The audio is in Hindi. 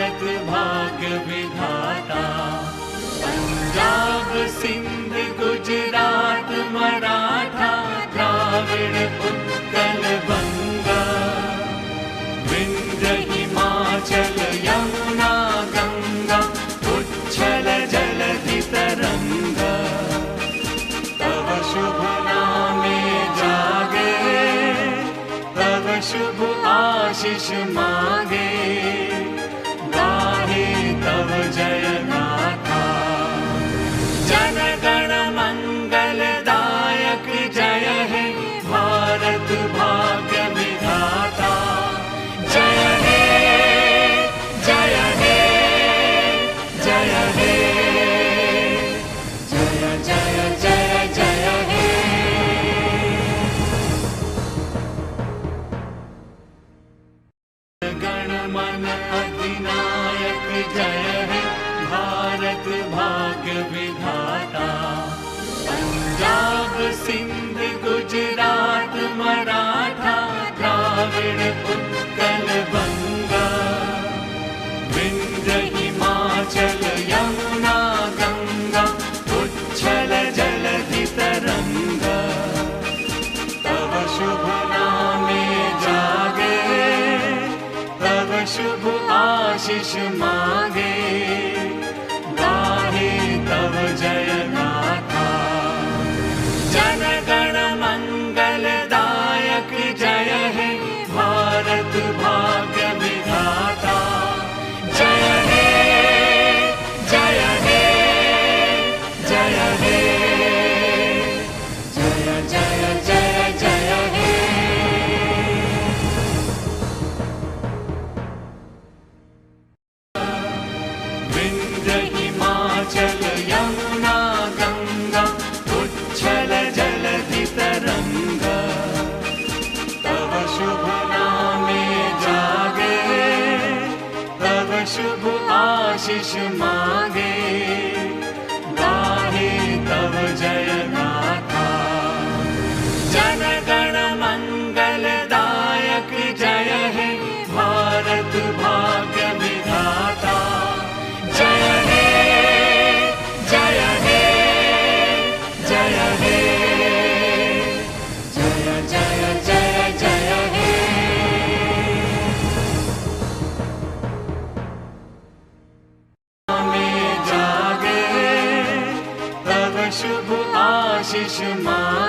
भारत भाग्य विधाता। पंजाब सिंध गुजरात मराठा द्राविड़ उत्कल बंगा, विंध्य हिमाचल यमुना गंगा उच्छल जलधि तरंगा। तव शुभ नामे जागे, तव शुभ आशीष मांगे, गाहे तव जय गाथा। जन गण मंगल दायक जय हे भारत भाग्य विधाता। जय हे जय हे जय हे, जय जय जय जय हे। गण मन अधिनायक जय हे भारत भाग्य विधाता। पंजाब सिंध गुजरात मराठा द्राविड़ उत्कल बंगा, विंध्य हिमाचल यमुना गंगा उच्छल जलधि तरंगा। तव शुभ नामे जागे, तव शुभ आशीष मांगे, गाहे तव जय गाथा। जन गण मंगल दायक जय हे भारत भाग्य विधाता। जय हे जय हे जय हे, जय जय जय जय हे। विंध्य हिमाचल यमुना गंगा उच्छल जलधि तरंगा। तव शुभ नामे जागे, तव शुभ आशीष मांगे, गाहे तव जय गाथा। जन गण मंगल दायक जय हे भारत भाग्य विधाता। जय हे जय हे जय हे, जय जय जय जय हे। नामे जागे, तव शुभ आशीष मांगे,